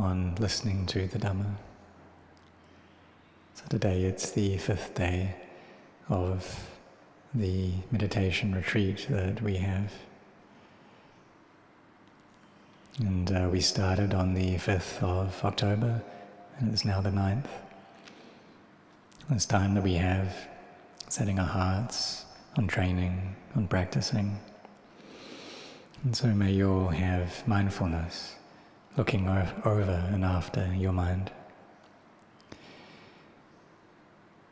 on listening to the Dhamma. So today it's the 5th day of the meditation retreat that we have. And we started on the 5th of October, and it's now the 9th. This time that we have setting our hearts on training, on practicing. And so may you all have mindfulness, looking over and after your mind.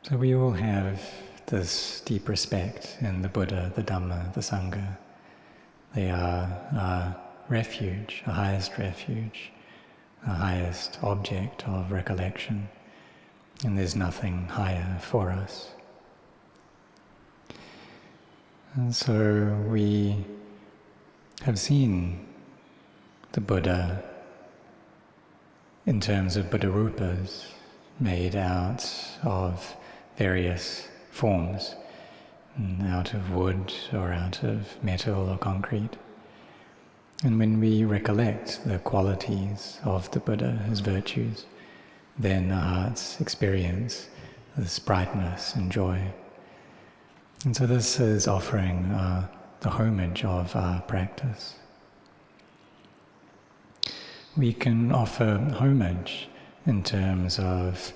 So we all have this deep respect in the Buddha, the Dhamma, the Sangha. They are our refuge, our highest refuge, our highest object of recollection, and there's nothing higher for us. And so we have seen the Buddha in terms of Buddha rupas made out of various forms, out of wood or out of metal or concrete. And when we recollect the qualities of the Buddha, his virtues, then our hearts experience this brightness and joy. And so this is offering the homage of our practice. We can offer homage in terms of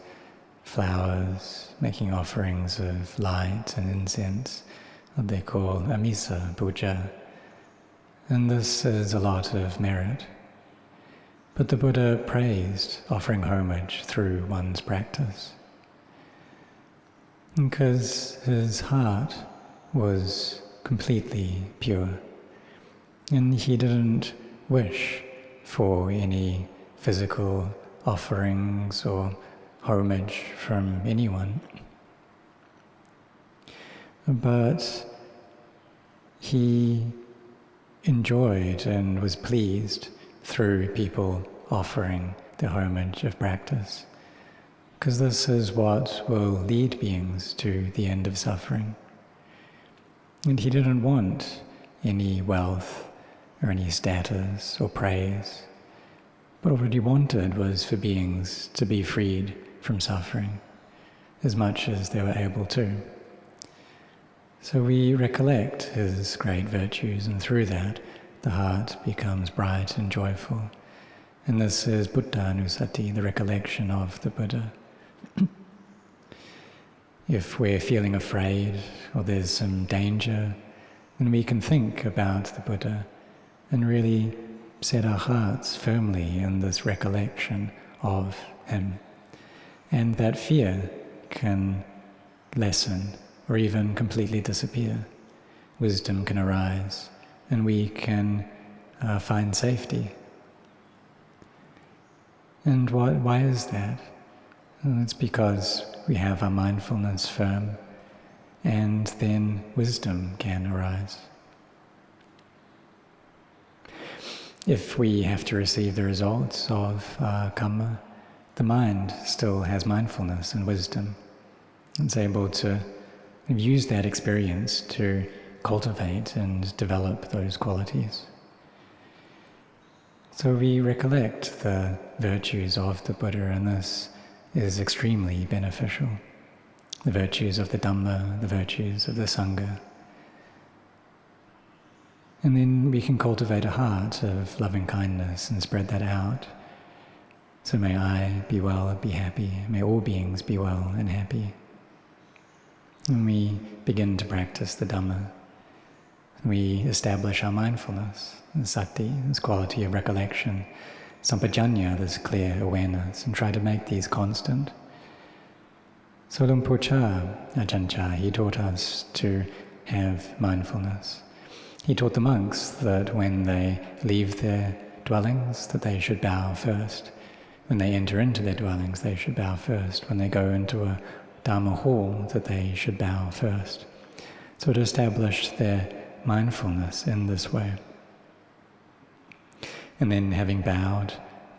flowers, making offerings of light and incense, what they call amisa puja. And this is a lot of merit. But the Buddha praised offering homage through one's practice, because his heart was completely pure, and he didn't wish for any physical offerings or homage from anyone. But he enjoyed and was pleased through people offering the homage of practice, because this is what will lead beings to the end of suffering. And he didn't want any wealth or any status or praise, but what he wanted was for beings to be freed from suffering as much as they were able to. So we recollect his great virtues, and through that the heart becomes bright and joyful. And this is Buddhanusati, the recollection of the Buddha. If we're feeling afraid or there's some danger, then we can think about the Buddha and really set our hearts firmly in this recollection of him. And that fear can lessen or even completely disappear. Wisdom can arise, and we can find safety. And why is that? Well, it's because we have our mindfulness firm, and then wisdom can arise. If we have to receive the results of karma, the mind still has mindfulness and wisdom. It's able to use that experience to cultivate and develop those qualities. So we recollect the virtues of the Buddha, and this is extremely beneficial. The virtues of the Dhamma, the virtues of the Sangha. And then we can cultivate a heart of loving kindness and spread that out. So may I be well, be happy. May all beings be well and happy. And we begin to practice the Dhamma. We establish our mindfulness, the sati, this quality of recollection, sampajanya, this clear awareness, and try to make these constant. So Ajahn, he taught us to have mindfulness. He taught the monks that when they leave their dwellings, that they should bow first. When they enter into their dwellings, they should bow first. When they go into a Dharma hall, that they should bow first. So to establish their mindfulness in this way. And then having bowed,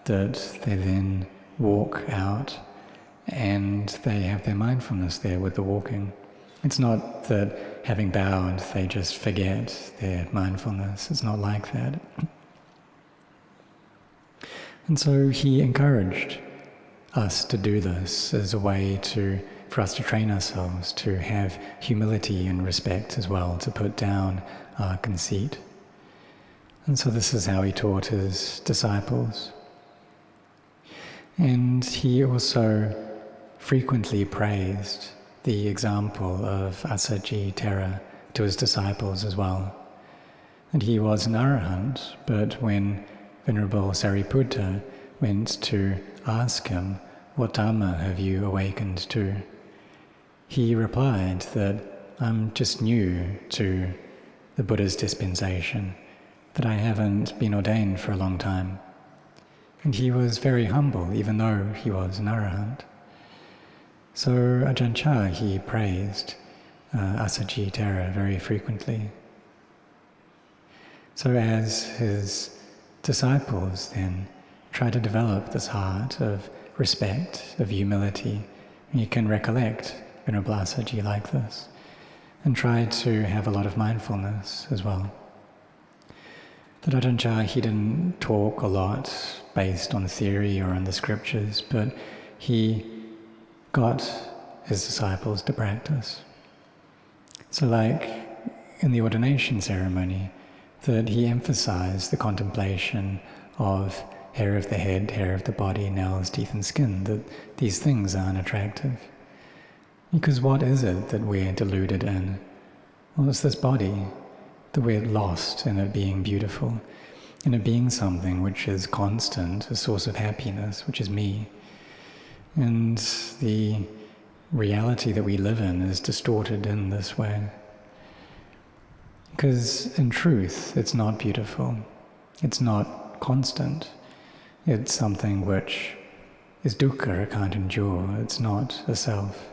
that they then walk out and they have their mindfulness there with the walking. It's not that having bowed they just forget their mindfulness. It's not like that. And so he encouraged us to do this as a way for us to train ourselves to have humility and respect as well, to put down our conceit. And so this is how he taught his disciples. And he also frequently praised the example of Asaji Thera to his disciples as well. And he was an arahant, but when Venerable Sariputta went to ask him, "What Dhamma have you awakened to?" he replied that, "I'm just new to the Buddha's dispensation, that I haven't been ordained for a long time." And he was very humble, even though he was an arahant. So Ajahn Chah, he praised Asaji Thera very frequently. So as his disciples then try to develop this heart of respect, of humility, you can recollect Venerable Asaji like this, and try to have a lot of mindfulness as well. That Ajahn Chah, he didn't talk a lot based on theory or on the scriptures, but he got his disciples to practice. So like in the ordination ceremony, that he emphasized the contemplation of hair of the head, hair of the body, nails, teeth and skin, that these things are unattractive. Because what is it that we're deluded in? Well, it's this body, that we're lost in it being beautiful, in it being something which is constant, a source of happiness, which is me. And the reality that we live in is distorted in this way. Because in truth, it's not beautiful, it's not constant, it's something which is dukkha, it can't endure, it's not a self.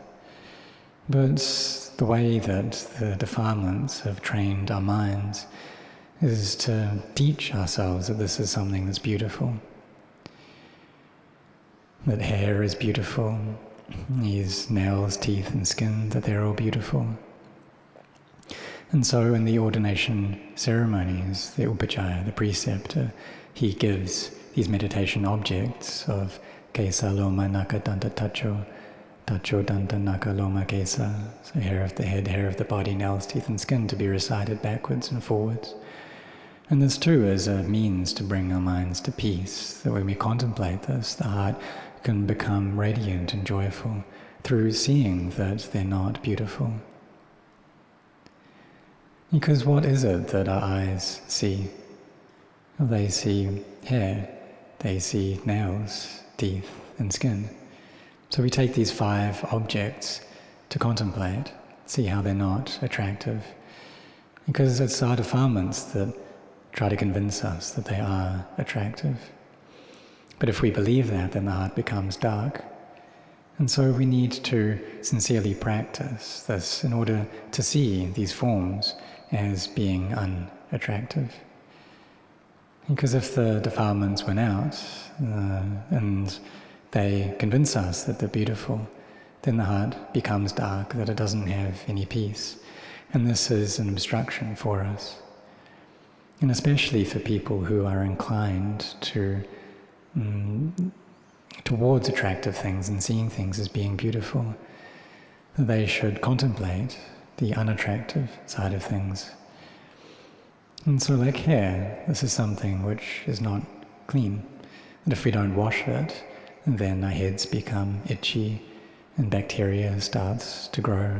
But the way that the defilements have trained our minds is to teach ourselves that this is something that's beautiful. That hair is beautiful, these nails, teeth and skin, that they're all beautiful. And so in the ordination ceremonies, the upajjhaya, the preceptor, he gives these meditation objects of kesa, loma, naka, danta, tacho, tacho, danta, naka, loma, kesa, so hair of the head, hair of the body, nails, teeth and skin, to be recited backwards and forwards. And this too is a means to bring our minds to peace, that when we contemplate this, the heart can become radiant and joyful through seeing that they're not beautiful. Because what is it that our eyes see? Well, they see hair, they see nails, teeth and skin. So we take these 5 objects to contemplate, see how they're not attractive. Because it's our defilements that try to convince us that they are attractive. But if we believe that, then the heart becomes dark. And so we need to sincerely practice this in order to see these forms as being unattractive. Because if the defilements went out and they convince us that they're beautiful, then the heart becomes dark, that it doesn't have any peace. And this is an obstruction for us. And especially for people who are inclined towards attractive things and seeing things as being beautiful, that they should contemplate the unattractive side of things. And so like hair, this is something which is not clean. And if we don't wash it, then our heads become itchy and bacteria starts to grow.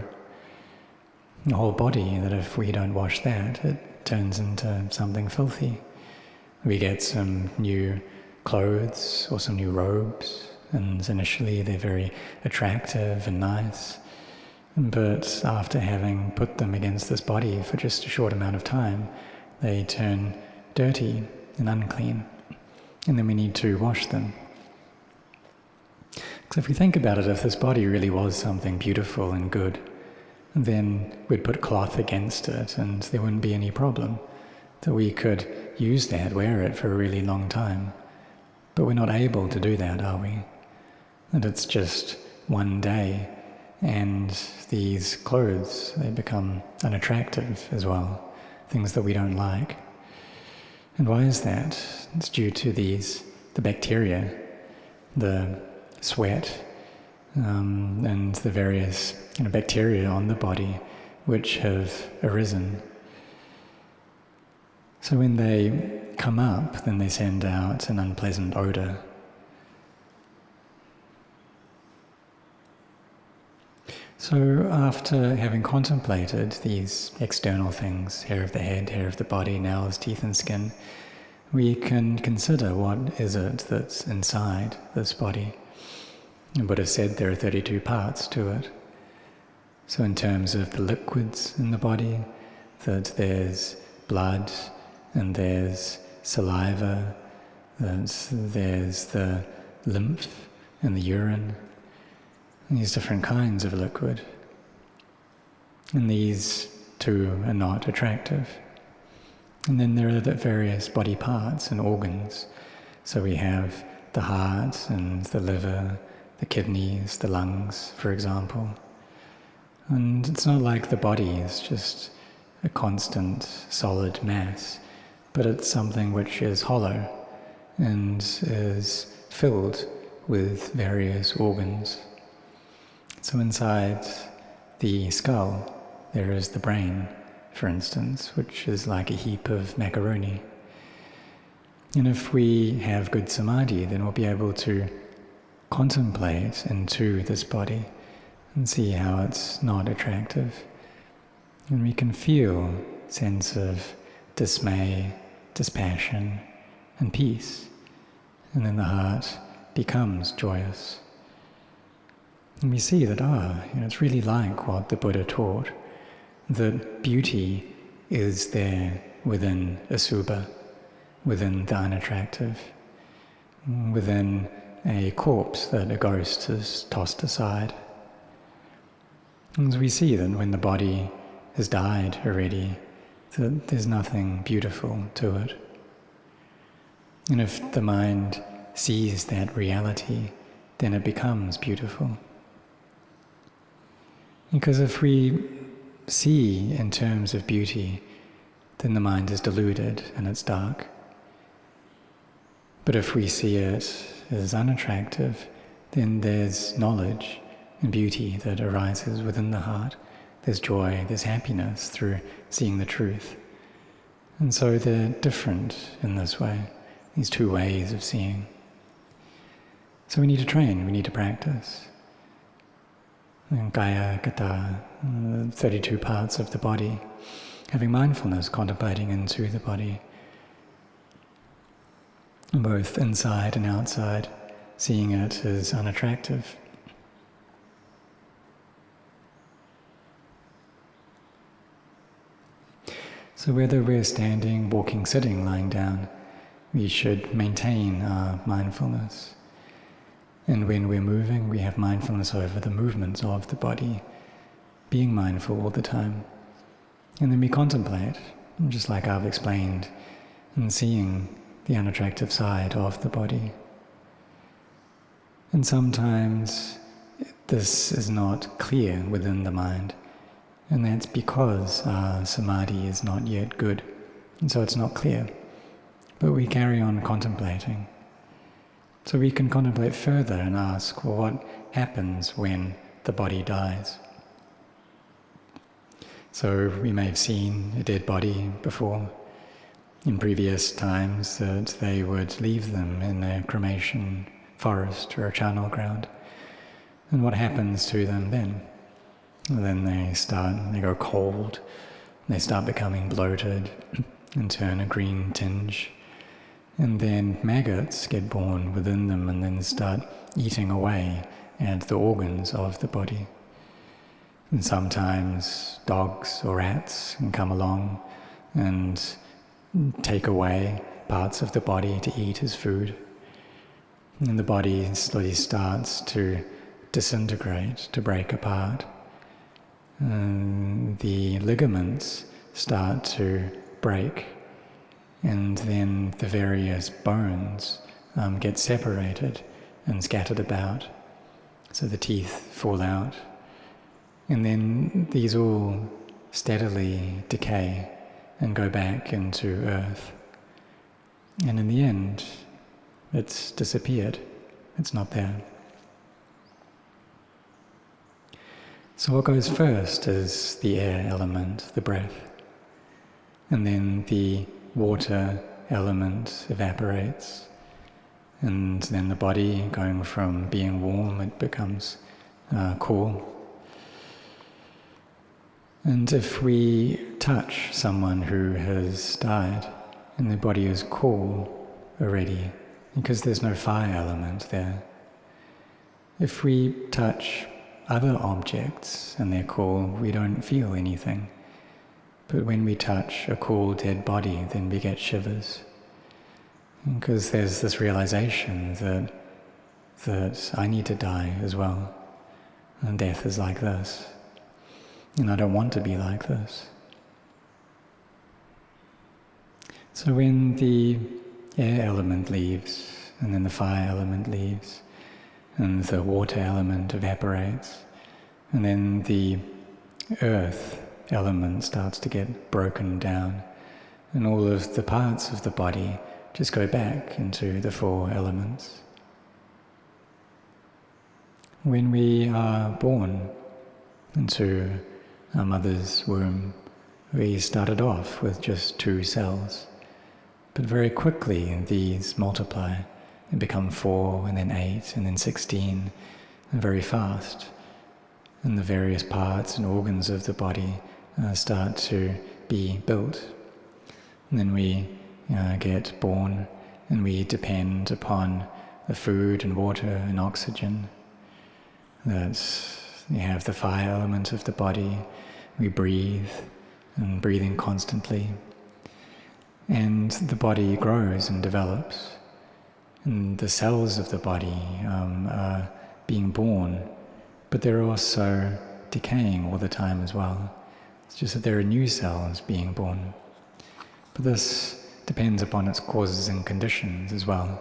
The whole body, that if we don't wash that, it turns into something filthy. We get some new clothes or some new robes, and initially they're very attractive and nice, but after having put them against this body for just a short amount of time, they turn dirty and unclean, and then we need to wash them. Because if we think about it, if this body really was something beautiful and good, then we'd put cloth against it and there wouldn't be any problem, that we could use that, wear it for a really long time. But we're not able to do that, are we? And it's just one day, and these clothes, they become unattractive as well, things that we don't like. And why is that? It's due to these the bacteria, the sweat, and the various bacteria on the body which have arisen. So when they come up, then they send out an unpleasant odour. So after having contemplated these external things, hair of the head, hair of the body, nails, teeth and skin, we can consider what is it that's inside this body. And Buddha said there are 32 parts to it. So in terms of the liquids in the body, that there's blood and there's saliva, that there's the lymph and the urine, and these different kinds of liquid. And these too are not attractive. And then there are the various body parts and organs. So we have the heart and the liver, the kidneys, the lungs, for example. And it's not like the body is just a constant solid mass, but it's something which is hollow and is filled with various organs. So inside the skull there is the brain, for instance, which is like a heap of macaroni. And if we have good samadhi, then we'll be able to contemplate into this body and see how it's not attractive. And we can feel a sense of dismay, dispassion, and peace. And then the heart becomes joyous. And we see that, it's really like what the Buddha taught, that beauty is there within asubha, within the unattractive, within a corpse that a ghost has tossed aside. And we see that when the body has died already, that there's nothing beautiful to it. And if the mind sees that reality, then it becomes beautiful. Because if we see in terms of beauty, then the mind is deluded and it's dark. But if we see it as unattractive, then there's knowledge and beauty that arises within the heart. There's joy, there's happiness through seeing the truth. And so they're different in this way, these two ways of seeing. So we need to train, we need to practice. And Kaya, Kata, 32 parts of the body, having mindfulness, contemplating into the body, both inside and outside, seeing it as unattractive. So whether we're standing, walking, sitting, lying down, we should maintain our mindfulness. And when we're moving, we have mindfulness over the movements of the body, being mindful all the time. And then we contemplate, just like I've explained, and seeing the unattractive side of the body. And sometimes this is not clear within the mind, and that's because our samadhi is not yet good, and so it's not clear. But we carry on contemplating. So we can contemplate further and ask, well, what happens when the body dies? So we may have seen a dead body before in previous times, that they would leave them in a cremation forest or a charnel ground. And what happens to them then? Well, then they go cold, they start becoming bloated and turn a green tinge. And then maggots get born within them and then start eating away at the organs of the body. And sometimes dogs or rats can come along and take away parts of the body to eat as food. And the body slowly starts to disintegrate, to break apart. And the ligaments start to break, and then the various bones get separated and scattered about. So the teeth fall out. And then these all steadily decay and go back into earth. And in the end, It's disappeared. It's not there. So what goes first is the air element, the breath. And then the water element evaporates. And then the body, going from being warm, it becomes cool. And if we touch someone who has died, and their body is cool already, because there's no fire element there. If we touch other objects and they're cool, we don't feel anything. But when we touch a cool dead body, then we get shivers. Because there's this realization that I need to die as well. And death is like this. And I don't want to be like this. So when the air element leaves, and then the fire element leaves, and the water element evaporates, and then the earth element starts to get broken down, and all of the parts of the body just go back into the four elements. When we are born into our mother's womb, we started off with just 2 cells, but very quickly these multiply and become 4, and then 8, and then 16, and very fast. And the various parts and organs of the body start to be built. And then we get born, and we depend upon the food and water and oxygen. You have the fire element of the body. We breathe, and breathing constantly. And the body grows and develops. And the cells of the body are being born, but they're also decaying all the time as well. It's just that there are new cells being born. But this depends upon its causes and conditions as well.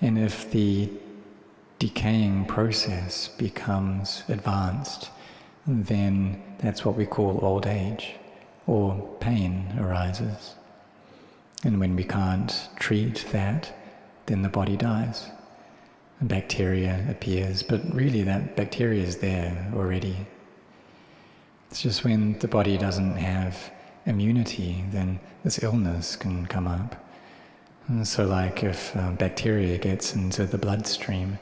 And if the decaying process becomes advanced, then that's what we call old age, or pain arises. And when we can't treat that, then the body dies. And bacteria appears, but really that bacteria is there already. It's just when the body doesn't have immunity, then this illness can come up. And so like if bacteria gets into the bloodstream,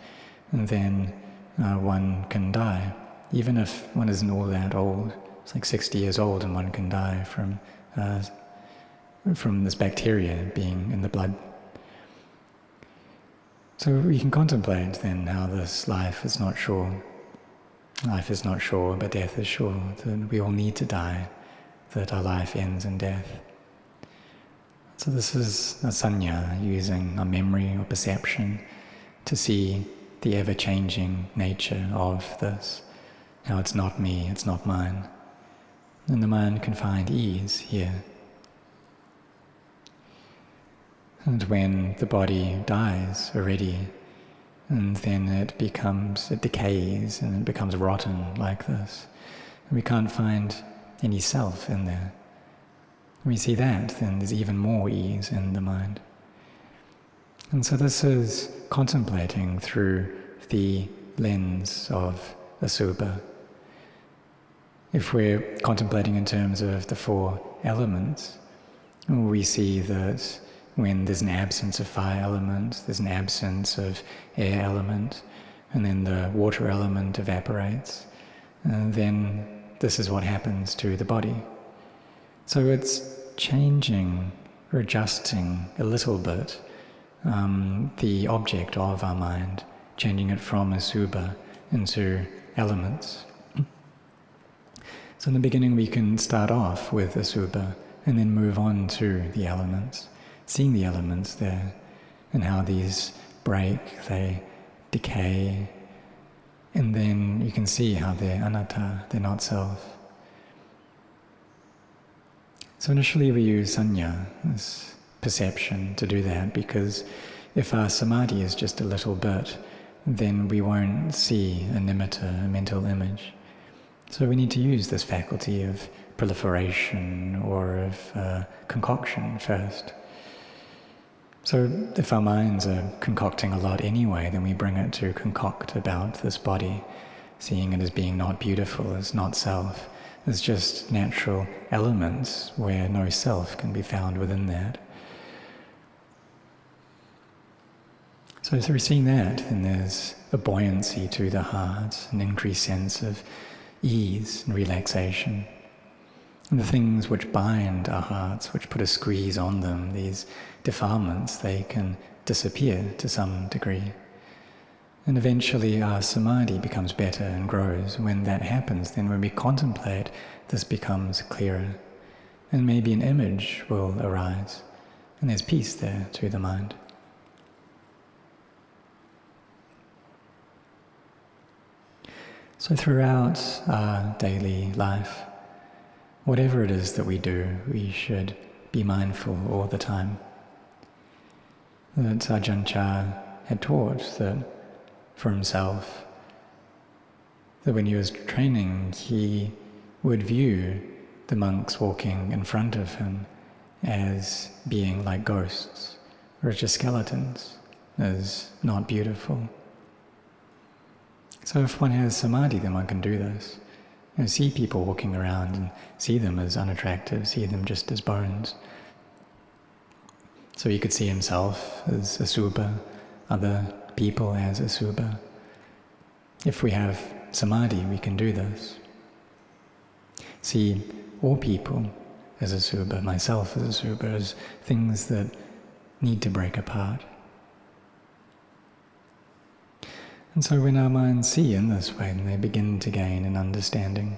then one can die. Even if one isn't all that old, it's like 60 years old and one can die from this bacteria being in the blood. So we can contemplate then how this life is not sure. Life is not sure, but death is sure. That we all need to die, that our life ends in death. So this is a sanya, using a memory or perception to see the ever-changing nature of this, how it's not me, it's not mine. And the mind can find ease here. And when the body dies already, and then it decays and it becomes rotten like this, and we can't find any self in there. When we see that, then there's even more ease in the mind. And so this is contemplating through the lens of asubha. If we're contemplating in terms of the 4 elements, we see that when there's an absence of fire element, there's an absence of air element, and then the water element evaporates, and then this is what happens to the body. So it's changing or adjusting a little bit the object of our mind, changing it from asubha into elements. So in the beginning we can start off with asubha and then move on to the elements, seeing the elements there and how these break, they decay, and then you can see how they're anatta, they're not self. So initially we use sanya, this perception, to do that, because if our samadhi is just a little bit, then we won't see a nimitta, a mental image. So we need to use this faculty of proliferation or of concoction first. So if our minds are concocting a lot anyway, then we bring it to concoct about this body, seeing it as being not beautiful, as not self, as just natural elements where no self can be found within that. So through seeing that, then there's a buoyancy to the heart, an increased sense of ease and relaxation. And the things which bind our hearts, which put a squeeze on them, these defilements, they can disappear to some degree. And eventually our samadhi becomes better and grows. When that happens, then when we contemplate, this becomes clearer. And maybe an image will arise. And there's peace there to the mind. So throughout our daily life, whatever it is that we do, we should be mindful all the time. That Ajahn had taught that for himself, that when he was training, he would view the monks walking in front of him as being like ghosts, or just skeletons, as not beautiful. So if one has samadhi, then one can do this. See people walking around and see them as unattractive, see them just as bones. So he could see himself as asubha, other people as asubha. If we have samadhi, we can do this. See all people as asubha, myself as asubha, as things that need to break apart. And so when our minds see in this way, then they begin to gain an understanding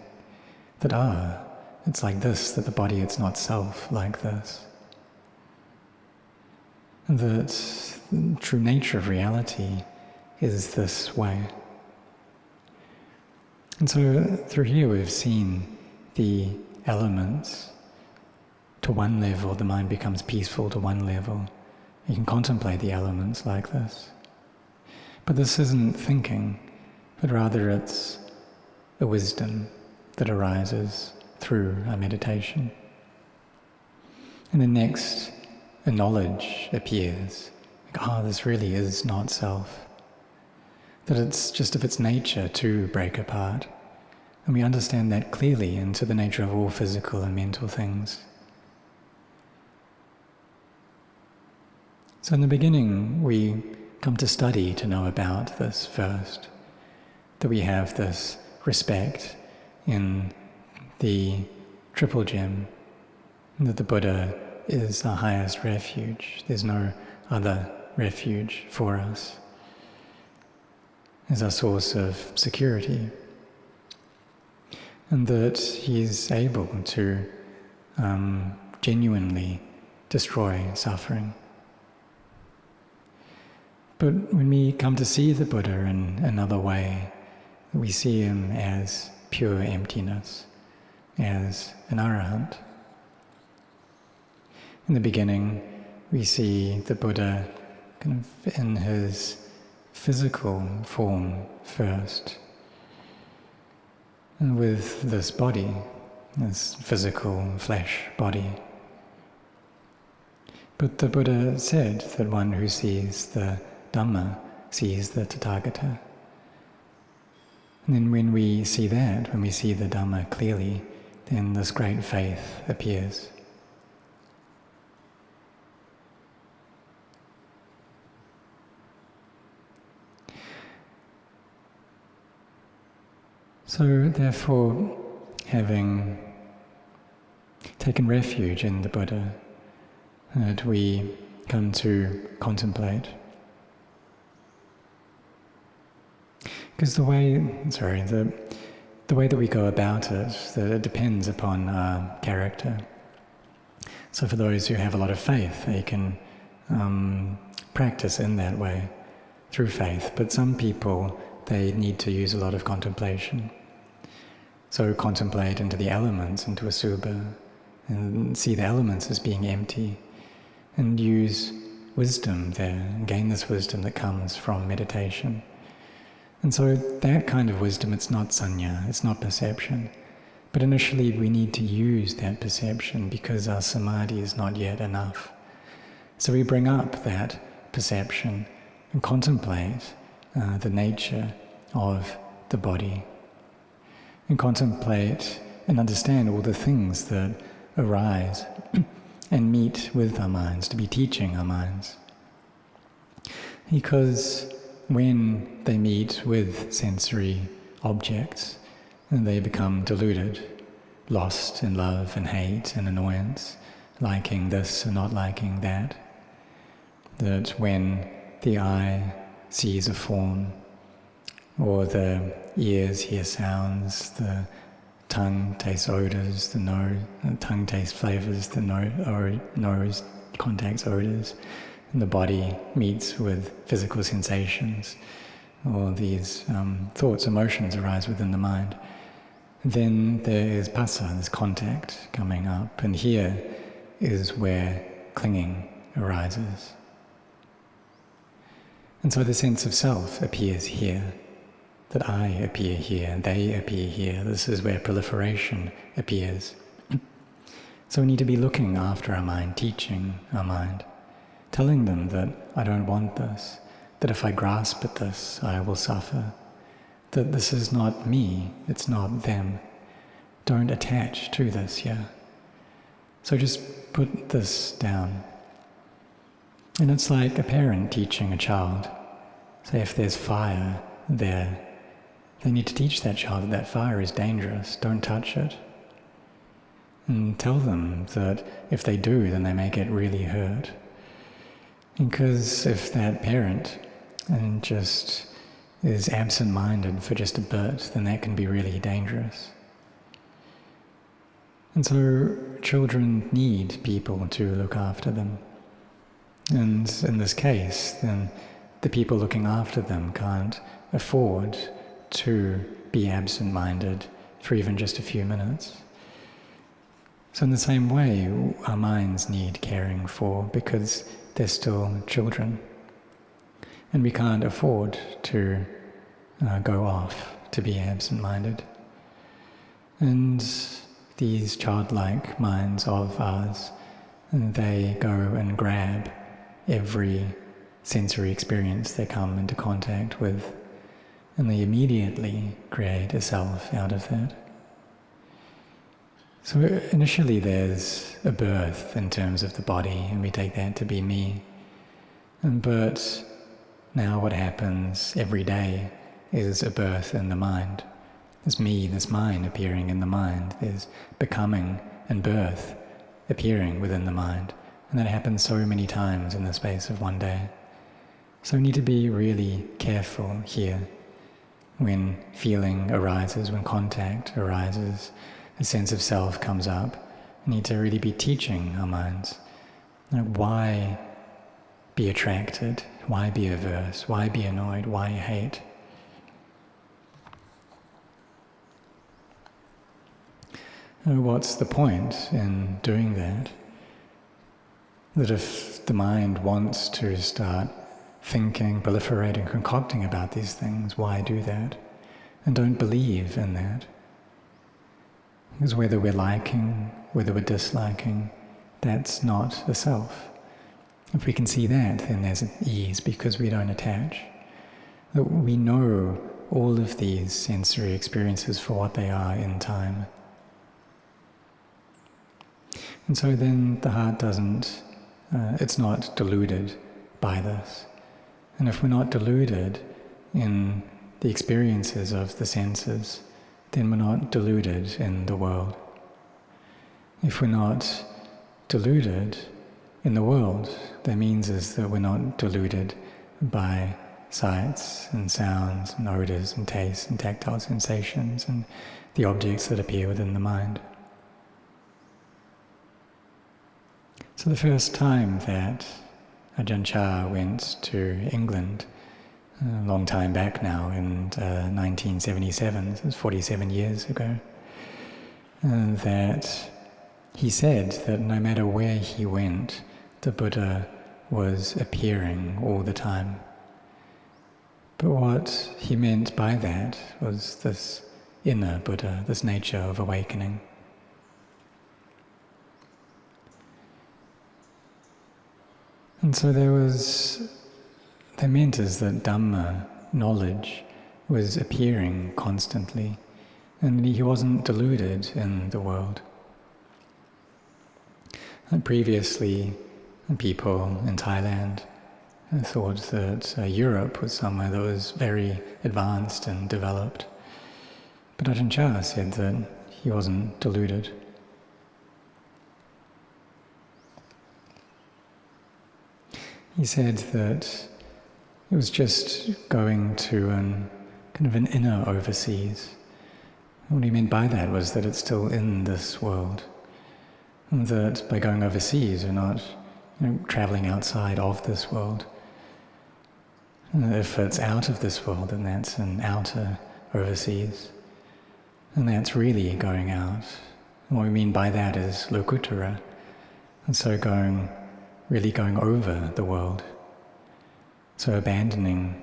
that, it's like this, that the body, it's not self like this. And that the true nature of reality is this way. And so through here we've seen the elements. To one level, the mind becomes peaceful to one level. You can contemplate the elements like this. But this isn't thinking, but rather it's a wisdom that arises through our meditation. And then next, a knowledge appears. Like, this really is not self. That it's just of its nature to break apart. And we understand that clearly into the nature of all physical and mental things. So in the beginning, we come to study to know about this first, that we have this respect in the triple gem, that the Buddha is our highest refuge. There's no other refuge for us. Is our source of security. And that he is able to genuinely destroy suffering. But when we come to see the Buddha in another way, we see him as pure emptiness, as an arahant. In the beginning, we see the Buddha kind of in his physical form first, and with this body, this physical flesh body. But the Buddha said that one who sees the Dhamma sees the Tathagata. And then when we see that, when we see the Dhamma clearly, then this great faith appears. So therefore, having taken refuge in the Buddha, that we come to contemplate. Because the way that we go about it, that it depends upon our character. So for those who have a lot of faith, they can practice in that way, through faith. But some people, they need to use a lot of contemplation. So contemplate into the elements, into asubha, and see the elements as being empty, and use wisdom there, and gain this wisdom that comes from meditation. And so that kind of wisdom, it's not sanya, it's not perception. But initially we need to use that perception because our samadhi is not yet enough. So we bring up that perception and contemplate the nature of the body, and contemplate and understand all the things that arise and meet with our minds, to be teaching our minds. Because when they meet with sensory objects, they become deluded, lost in love and hate and annoyance, liking this and not liking that. That when the eye sees a form, or the ears hear sounds, the tongue tastes odors, the tongue tastes flavors, the nose contacts odors, and the body meets with physical sensations, or these thoughts, emotions arise within the mind, then there is phassa, this contact coming up, and here is where clinging arises. And so the sense of self appears here, that I appear here, they appear here. This is where proliferation appears. So we need to be looking after our mind, teaching our mind, telling them that I don't want this, that if I grasp at this, I will suffer, that this is not me, it's not them. Don't attach to this here. So just put this down. And it's like a parent teaching a child. Say if there's fire there, they need to teach that child that that fire is dangerous, don't touch it. And tell them that if they do, then they may get really hurt. Because if that parent just is absent-minded for just a bit, then that can be really dangerous. And so children need people to look after them. And in this case, then the people looking after them can't afford to be absent-minded for even just a few minutes. So in the same way, our minds need caring for because they're still children. And we can't afford to go off, to be absent-minded. And these childlike minds of ours, they go and grab every sensory experience they come into contact with, and they immediately create a self out of that. So initially there's a birth in terms of the body, and we take that to be me. But now what happens every day is a birth in the mind. There's me, there's mine appearing in the mind. There's becoming and birth appearing within the mind. And that happens so many times in the space of one day. So we need to be really careful here. When feeling arises, when contact arises, a sense of self comes up, we need to really be teaching our minds. Why be attracted? Why be averse? Why be annoyed? Why hate? What's the point in doing that? That if the mind wants to start thinking, proliferating, concocting about these things, why do that? And don't believe in that. Because whether we're liking, whether we're disliking, that's not the self. If we can see that, then there's an ease because we don't attach. That we know all of these sensory experiences for what they are in time. And so then the heart it's not deluded by this. And if we're not deluded in the experiences of the senses, then we're not deluded in the world. If we're not deluded in the world, that means is that we're not deluded by sights and sounds and odors and tastes and tactile sensations and the objects that appear within the mind. So the first time that Ajahn Chah went to England, a long time back now, in 1977, it was 47 years ago, that he said that no matter where he went, the Buddha was appearing all the time. But what he meant by that was this inner Buddha, this nature of awakening. And so that meant is that Dhamma, knowledge, was appearing constantly, and he wasn't deluded in the world. And previously, people in Thailand thought that Europe was somewhere that was very advanced and developed. But Ajahn Chah said that he wasn't deluded. He said that it was just going to kind of an inner overseas. What he meant by that was that it's still in this world. And that by going overseas, you're not traveling outside of this world. And if it's out of this world, then that's an outer overseas. And that's really going out. And what we mean by that is lokuttara. And so really going over the world. So abandoning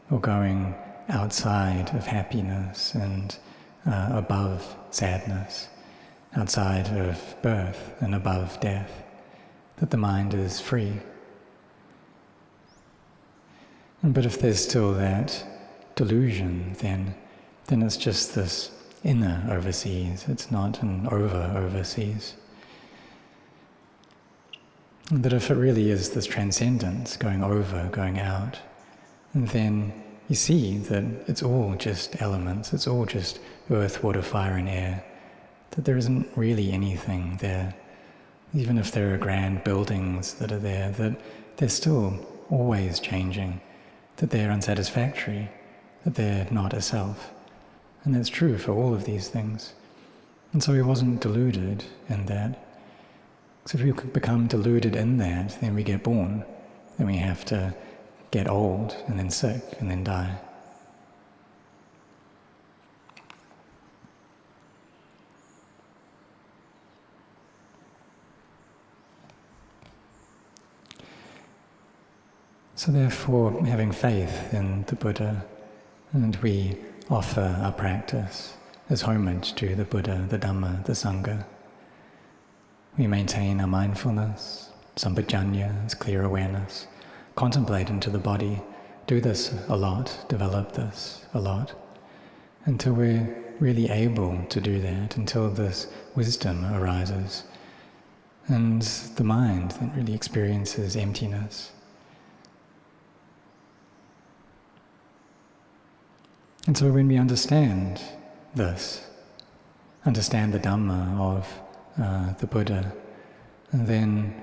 or going outside of happiness and above sadness, outside of birth and above death, that the mind is free. But if there's still that delusion, then it's just this inner overseas, it's not an overseas. But if it really is this transcendence, going over, going out, then you see that it's all just elements, it's all just earth, water, fire and air, that there isn't really anything there. Even if there are grand buildings that are there, that they're still always changing, that they're unsatisfactory, that they're not a self. And that's true for all of these things. And so he wasn't deluded in that. So if we become deluded in that, then we get born. Then we have to get old, and then sick, and then die. So therefore, having faith in the Buddha, and we offer our practice as homage to the Buddha, the Dhamma, the Sangha. We maintain our mindfulness, sampajanya, as clear awareness, contemplate into the body, do this a lot, develop this a lot, until we're really able to do that, until this wisdom arises, and the mind that really experiences emptiness. And so when we understand this, understand the Dhamma of the Buddha, then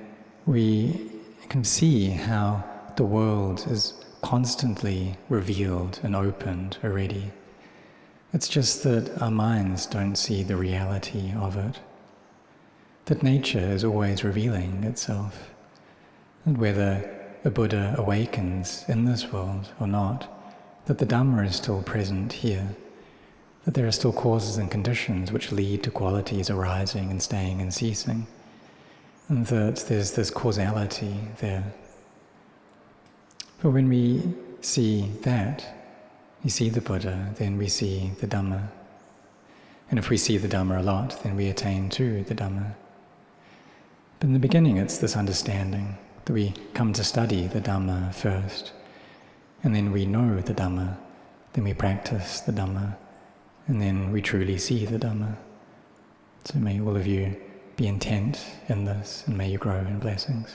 we can see how the world is constantly revealed and opened already. It's just that our minds don't see the reality of it. That nature is always revealing itself. And whether a Buddha awakens in this world or not, that the Dhamma is still present here. That there are still causes and conditions which lead to qualities arising and staying and ceasing. And that there's this causality there. But when we see that, we see the Buddha, then we see the Dhamma. And if we see the Dhamma a lot, then we attain to the Dhamma. But in the beginning it's this understanding that we come to study the Dhamma first, and then we know the Dhamma, then we practice the Dhamma, and then we truly see the Dhamma. So may all of you be intent in this, and may you grow in blessings.